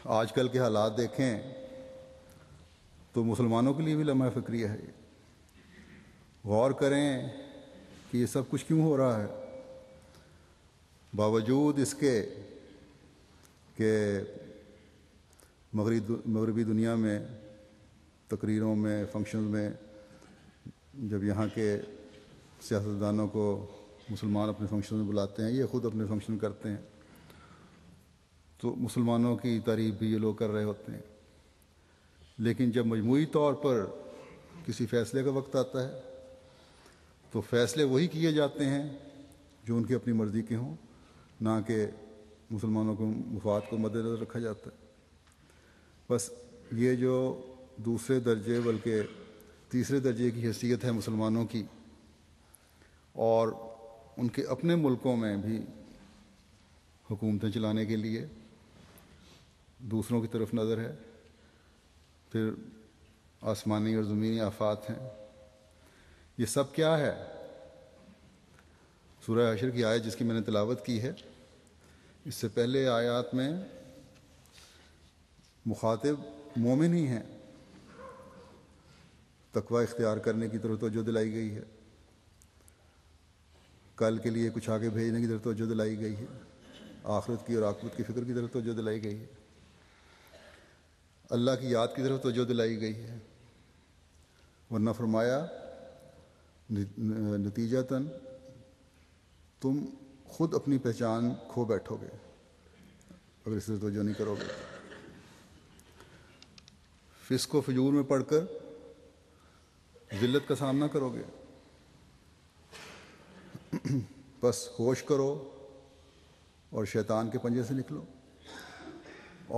آج کل کے حالات دیکھیں تو مسلمانوں کے لیے بھی لمحہ فکریہ ہے. غور کریں کہ یہ سب کچھ کیوں ہو رہا ہے. باوجود اس کے کہ مغربی دنیا میں تقریروں میں فنکشنز میں جب یہاں کے سیاستدانوں کو مسلمان اپنے فنکشن میں بلاتے ہیں، یہ خود اپنے فنکشن کرتے ہیں، تو مسلمانوں کی تعریف بھی یہ لوگ کر رہے ہوتے ہیں. لیکن جب مجموعی طور پر کسی فیصلے کا وقت آتا ہے تو فیصلے وہی کیے جاتے ہیں جو ان کی اپنی مرضی کے ہوں، نہ کہ مسلمانوں کو مفاد کو مد نظر رکھا جاتا ہے. بس یہ جو دوسرے درجے بلکہ تیسرے درجے کی حیثیت ہے مسلمانوں کی، اور ان کے اپنے ملکوں میں بھی حکومتیں چلانے کے لیے دوسروں کی طرف نظر ہے. پھر آسمانی اور زمینی آفات ہیں. یہ سب کیا ہے؟ سورہ حشر کی آیت جس کی میں نے تلاوت کی ہے، اس سے پہلے آیات میں مخاطب مومن ہی ہیں. تقوی اختیار کرنے کی طرف توجہ دلائی گئی ہے، کل کے لیے کچھ آگے بھیجنے کی طرف توجہ دلائی گئی ہے، آخرت کی اور عاقبت کی فکر کی طرف توجہ دلائی گئی ہے، اللہ کی یاد کی طرف توجہ دلائی گئی ہے. ورنہ فرمایا نتیجتاً تم خود اپنی پہچان کھو بیٹھو گے اگر اس طرح توجہ نہیں کرو گے. فسق و فجور میں پڑ کر ذلت کا سامنا کرو گے. بس ہوش کرو اور شیطان کے پنجے سے نکلو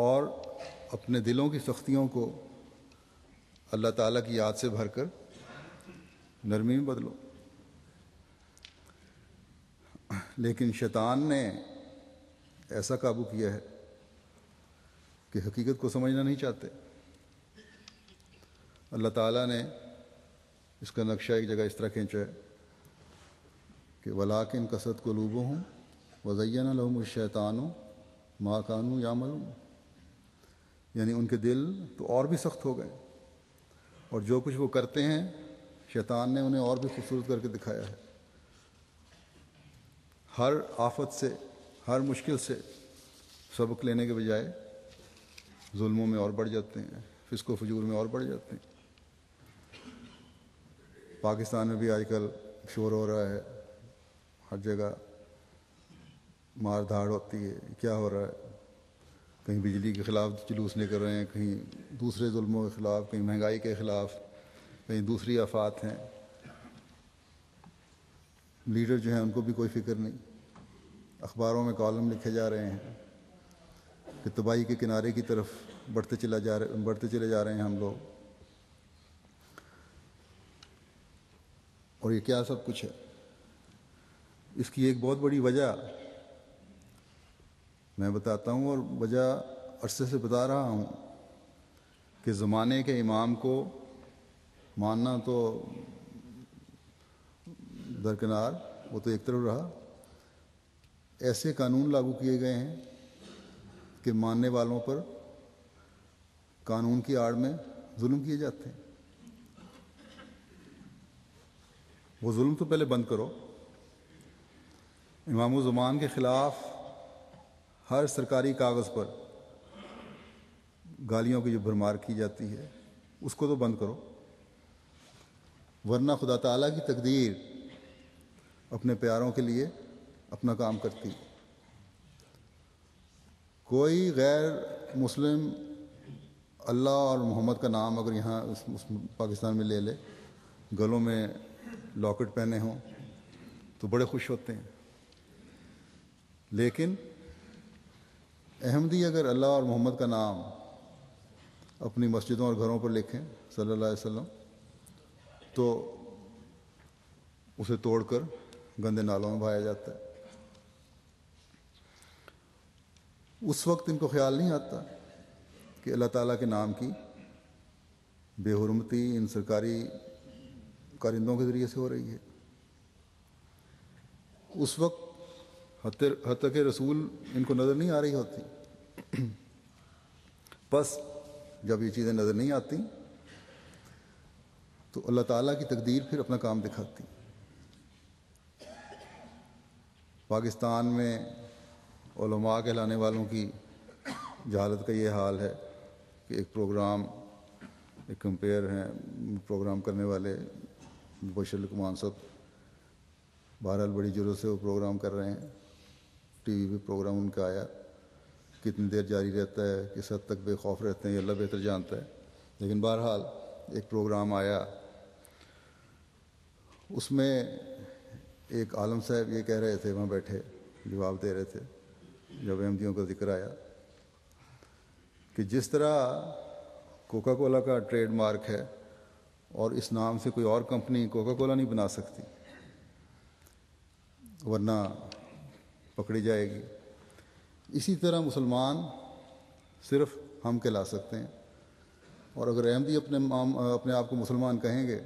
اور اپنے دلوں کی سختیوں کو اللہ تعالیٰ کی یاد سے بھر کر نرمی میں بدلو. لیکن شیطان نے ایسا قابو کیا ہے کہ حقیقت کو سمجھنا نہیں چاہتے. اللہ تعالیٰ نے اس کا نقشہ ایک جگہ اس طرح کھینچا ہے کہ وَلَٰكِن قَسَتْ قُلُوبُهُمْ وَزَيَّنَ لَهُمُ الشَّيْطَانُ مَا كَانُوا يَعْمَلُونَ. یعنی ان کے دل تو اور بھی سخت ہو گئے، اور جو کچھ وہ کرتے ہیں شیطان نے انہیں اور بھی خوبصورت کر کے دکھایا ہے. ہر آفت سے، ہر مشکل سے سبق لینے کے بجائے ظلموں میں اور بڑھ جاتے ہیں، فسق و فجور میں اور بڑھ جاتے ہیں. پاکستان میں بھی آج کل شور ہو رہا ہے، ہر جگہ مار دھاڑ ہوتی ہے. کیا ہو رہا ہے؟ کہیں بجلی کے خلاف جلوس نکل رہے ہیں، کہیں دوسرے ظلموں کے خلاف، کہیں مہنگائی کے خلاف، کہیں دوسری آفات ہیں. لیڈر جو ہیں ان کو بھی کوئی فکر نہیں. اخباروں میں کالم لکھے جا رہے ہیں کہ تباہی کے کنارے کی طرف بڑھتے چلے جا رہے ہیں ہم لوگ. اور یہ کیا سب کچھ ہے؟ اس کی ایک بہت بڑی وجہ میں بتاتا ہوں، اور وجہ عرصے سے بتا رہا ہوں کہ زمانے کے امام کو ماننا تو درکنار، وہ تو ایک طرف رہا، ایسے قانون لاگو کیے گئے ہیں کہ ماننے والوں پر قانون کی آڑ میں ظلم کیے جاتے ہیں. وہ ظلم تو پہلے بند کرو. امام الزمان کے خلاف ہر سرکاری کاغذ پر گالیوں کی جو بھرمار کی جاتی ہے اس کو تو بند کرو، ورنہ خدا تعالیٰ کی تقدیر اپنے پیاروں کے لیے اپنا کام کرتی. کوئی غیر مسلم اللہ اور محمد کا نام اگر یہاں پاکستان میں لے لے، گلوں میں لاکٹ پہنے ہوں تو بڑے خوش ہوتے ہیں. لیکن احمدی اگر اللہ اور محمد کا نام اپنی مسجدوں اور گھروں پر لکھیں صلی اللہ علیہ وسلم، تو اسے توڑ کر گندے نالوں میں بہایا جاتا ہے. اس وقت ان کو خیال نہیں آتا کہ اللہ تعالیٰ کے نام کی بے حرمتی ان سرکاری کارندوں کے ذریعے سے ہو رہی ہے. اس وقت حتیٰ کہ رسول ان کو نظر نہیں آ رہی ہوتی. بس جب یہ چیزیں نظر نہیں آتی تو اللہ تعالیٰ کی تقدیر پھر اپنا کام دکھاتی. پاکستان میں علماء کہلانے والوں کی جہالت کا یہ حال ہے کہ ایک پروگرام، ایک کمپیئر ہیں پروگرام کرنے والے مبشر لقمان صاحب، بہرحال بڑی جرت سے وہ پروگرام کر رہے ہیں. ٹی وی پہ پروگرام ان کا آیا، کتنی دیر جاری رہتا ہے، کس حد تک بے خوف رہتے ہیں، یہ اللہ بہتر جانتا ہے. لیکن بہرحال ایک پروگرام آیا، اس میں ایک عالم صاحب یہ کہہ رہے تھے، وہاں بیٹھے جواب دے رہے تھے جب احمدیوں کا ذکر آیا، کہ جس طرح کوکا کولا کا ٹریڈ مارک ہے اور اس نام سے کوئی اور کمپنی کوکا کولا نہیں بنا سکتی ورنہ پکڑی جائے گی، اسی طرح مسلمان صرف ہم کہلا سکتے ہیں، اور اگر احمدی اپنے آپ کو مسلمان کہیں گے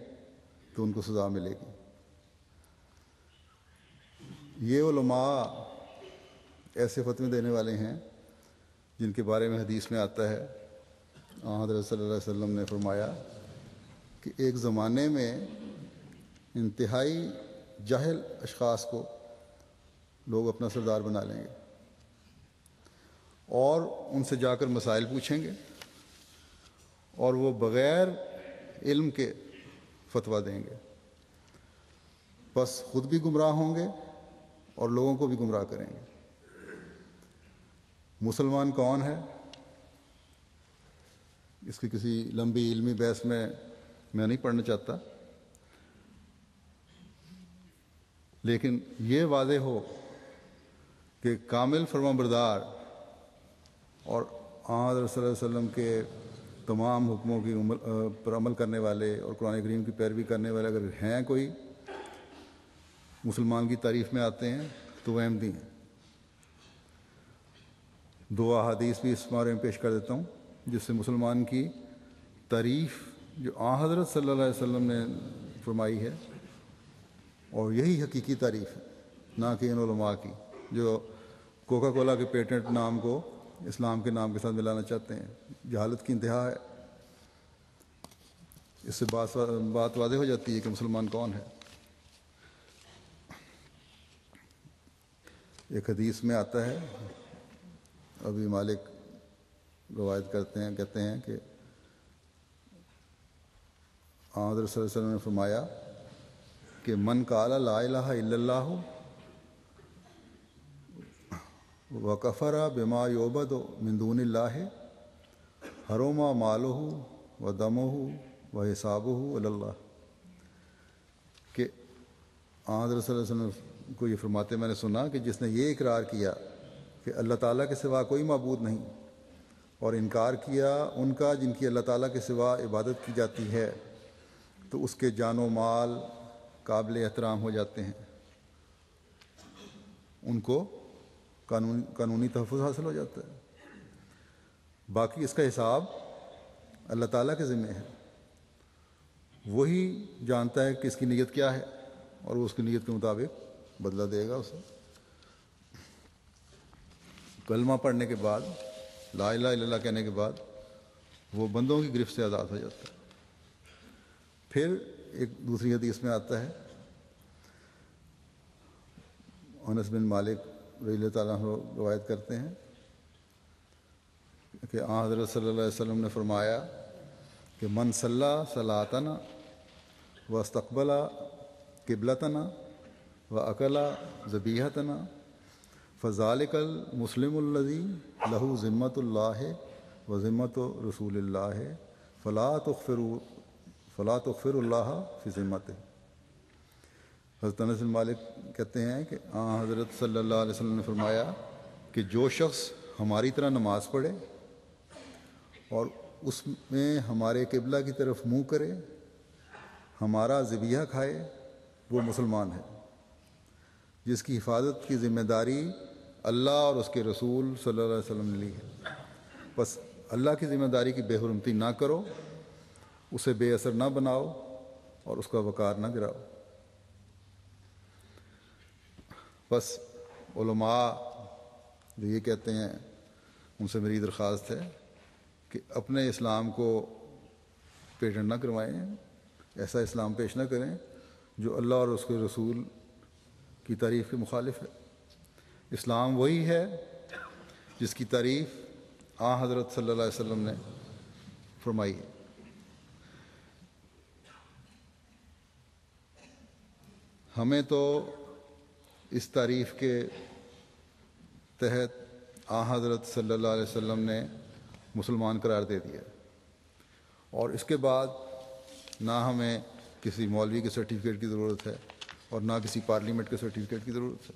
تو ان کو سزا ملے گی. یہ علماء ایسے فتوے دینے والے ہیں جن کے بارے میں حدیث میں آتا ہے، حضرت صلی اللہ علیہ وسلم نے فرمایا کہ ایک زمانے میں انتہائی جاہل اشخاص کو لوگ اپنا سردار بنا لیں گے اور ان سے جا کر مسائل پوچھیں گے اور وہ بغیر علم کے فتویٰ دیں گے، بس خود بھی گمراہ ہوں گے اور لوگوں کو بھی گمراہ کریں گے. مسلمان کون ہے، اس کی کسی لمبی علمی بحث میں نہیں پڑھنا چاہتا، لیکن یہ واضح ہو کہ کامل فرمانبردار اور حضرت صلی اللہ علیہ وسلم کے تمام حکموں کی پر عمل کرنے والے اور قرآن کریم کی پیروی کرنے والے اگر ہیں کوئی مسلمان کی تعریف میں آتے ہیں تو وہ احمدی ہیں. 2 احادیث بھی اس بارے میں پیش کر دیتا ہوں جس سے مسلمان کی تعریف جو حضرت صلی اللہ علیہ وسلم نے فرمائی ہے، اور یہی حقیقی تعریف ہے، نہ کہ ان علماء کی جو کوکا کولا کے پیٹنٹ نام کو اسلام کے نام کے ساتھ ملانا چاہتے ہیں. جہالت کی انتہا ہے. اس سے بات واضح ہو جاتی ہے کہ مسلمان کون ہے. ایک حدیث میں آتا ہے، ابھی مالک روایت کرتے ہیں، کہتے ہیں کہ حضرت صلی اللہ علیہ وسلم نے فرمایا کہ من قال لا الہ الا اللہ وکفر بما یعبد من دون اللہ حرم مالہ ودمہ وحسابہ علی اللہ. کہ حضرت صلی اللہ علیہ وسلم کو یہ فرماتے میں نے سنا کہ جس نے یہ اقرار کیا کہ اللہ تعالیٰ کے سوا کوئی معبود نہیں اور انکار کیا ان کا جن کی اللہ تعالیٰ کے سوا عبادت کی جاتی ہے، تو اس کے جان و مال قابل احترام ہو جاتے ہیں، ان کو قانونی تحفظ حاصل ہو جاتا ہے. باقی اس کا حساب اللہ تعالیٰ کے ذمہ ہے، وہی جانتا ہے کہ اس کی نیت کیا ہے اور وہ اس کی نیت کے مطابق بدلہ دے گا اسے. کلمہ پڑھنے کے بعد، لا الہ الا اللہ کہنے کے بعد وہ بندوں کی گرفت سے آزاد ہو جاتا ہے. پھر ایک دوسری حدیث میں آتا ہے، انس بن مالک رضی اللہ تعالیٰ عنہ روایت کرتے ہیں کہ حضرت صلی اللہ علیہ وسلم نے فرمایا کہ من صلی صلاتنا واستقبل قبلتنا واکل ذبیحتنا فذلک المسلم الذی لہ ذمۃ اللہ و ذمۃ رسول اللہ فلا تغفر اللہ فی ذمتہ. حضرت انس بن مالک کہتے ہیں کہ حضرت صلی اللہ علیہ وسلم نے فرمایا کہ جو شخص ہماری طرح نماز پڑھے اور اس میں ہمارے قبلہ کی طرف منہ کرے، ہمارا ذبیحہ کھائے، وہ مسلمان ہے، جس کی حفاظت کی ذمہ داری اللہ اور اس کے رسول صلی اللہ علیہ وسلم نے لی ہے. بس اللہ کی ذمہ داری کی بے حرمتی نہ کرو، اسے بے اثر نہ بناؤ اور اس کا وقار نہ گراؤ. بس علماء جو یہ کہتے ہیں ان سے میری درخواست ہے کہ اپنے اسلام کو پیٹنٹ نہ کروائیں، ایسا اسلام پیش نہ کریں جو اللہ اور اس کے رسول کی تعریف کے مخالف ہے۔ اسلام وہی ہے جس کی تعریف حضرت صلی اللہ علیہ وسلم نے فرمائی ہے۔ ہمیں تو اس تعریف کے تحت حضرت صلی اللہ علیہ وسلم نے مسلمان قرار دے دیا، اور اس کے بعد نہ ہمیں کسی مولوی کے سرٹیفکیٹ کی ضرورت ہے اور نہ کسی پارلیمنٹ کے سرٹیفکیٹ کی ضرورت ہے۔